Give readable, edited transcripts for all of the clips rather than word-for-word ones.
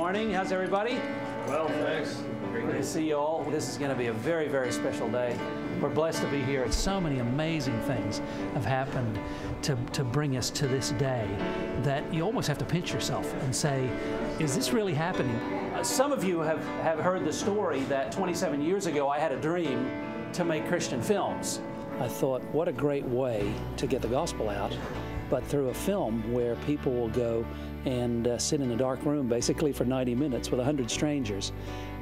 morning. How's everybody? Well, thanks. Great to see you all. This is going to be a very, very special day. We're blessed to be here. So many amazing things have happened to bring us to this day that you almost have to pinch yourself and say, is this really happening? Some of you have heard the story that 27 years ago I had a dream to make Christian films. I thought, what a great way to get the gospel out, but through a film where people will go and sit in a dark room basically for 90 minutes with 100 strangers,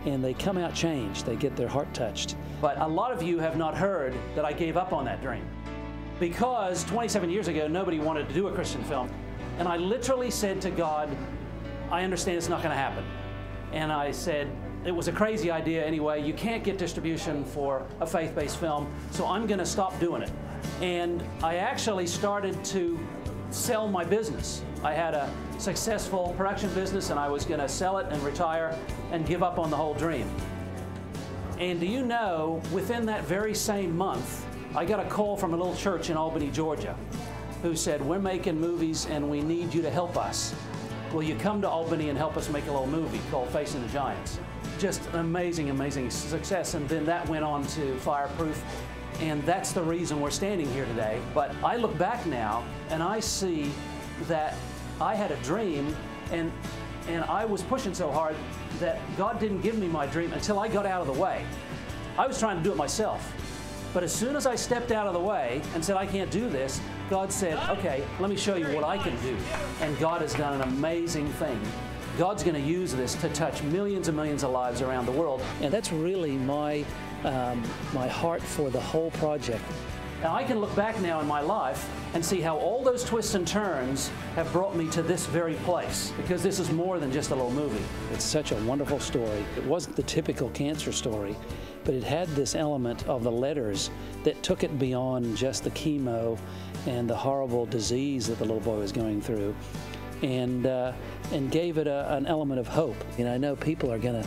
and they come out changed. They get their heart touched. But a lot of you have not heard that I gave up on that dream, because 27 years ago nobody wanted to do a Christian film, and I literally said to God, I understand it's not going to happen. And I said, it was a crazy idea anyway. You can't get distribution for a faith-based film, so I'm going to stop doing it. And I actually started to sell my business. I had a successful production business, and I was going to sell it and retire and give up on the whole dream. And do you know, within that very same month, I got a call from a little church in Albany, Georgia, who said, we're making movies and we need you to help us. Will you come to Albany and help us make a little movie called Facing the Giants? Just an amazing, amazing success. And then that went on to Fireproof. And that's the reason we're standing here today. But I look back now and I see that I had a dream, and I was pushing so hard that God didn't give me my dream until I got out of the way. I was trying to do it myself. But as soon as I stepped out of the way and said, I can't do this, God said, okay, let me show you what I can do. And God has done an amazing thing. God's going to use this to touch millions and millions of lives around the world. And that's really my heart for the whole project. Now, I can look back now in my life and see how all those twists and turns have brought me to this very place, because this is more than just a little movie. It's such a wonderful story. It wasn't the typical cancer story, but it had this element of the letters that took it beyond just the chemo and the horrible disease that the little boy was going through, and gave it an element of hope. And I know people are going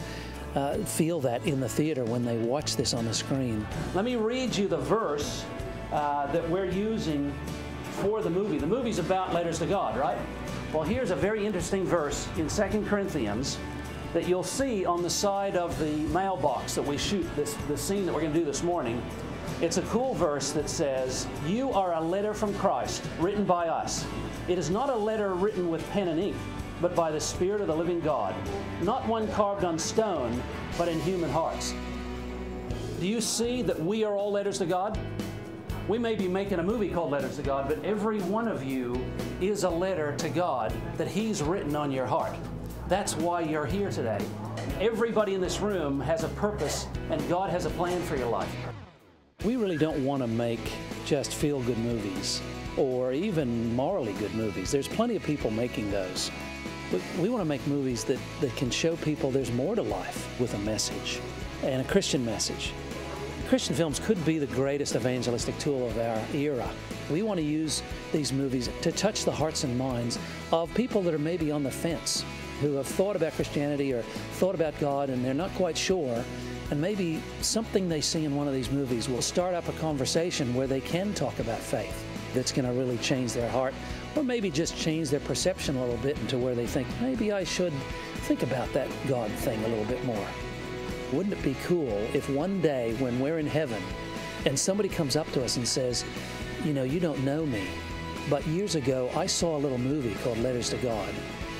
to feel that in the theater when they watch this on the screen. Let me read you the verse that we're using for the movie. The movie's about letters to God, right? Well, here's a very interesting verse in 2 Corinthians that you'll see on the side of the mailbox that we shoot the scene that we're going to do this morning. It's a cool verse that says, you are a letter from Christ, written by us. It is not a letter written with pen and ink, but by the Spirit of the living God, not one carved on stone, but in human hearts. Do you see that we are all letters to God? We may be making a movie called Letters to God, but every one of you is a letter to God that He's written on your heart. That's why you're here today. Everybody in this room has a purpose, and God has a plan for your life. We really don't want to make just feel-good movies or even morally good movies. There's plenty of people making those. But we want to make movies that can show people there's more to life with a message, and a Christian message. Christian films could be the greatest evangelistic tool of our era. We want to use these movies to touch the hearts and minds of people that are maybe on the fence, who have thought about Christianity or thought about God and they're not quite sure, and maybe something they see in one of these movies will start up a conversation where they can talk about faith that's going to really change their heart, or maybe just change their perception a little bit into where they think, maybe I should think about that God thing a little bit more. Wouldn't it be cool if one day when we're in heaven and somebody comes up to us and says, you know, you don't know me, but years ago I saw a little movie called Letters to God,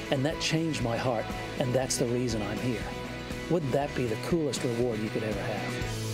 and that changed my heart, and that's the reason I'm here. Wouldn't that be the coolest reward you could ever have?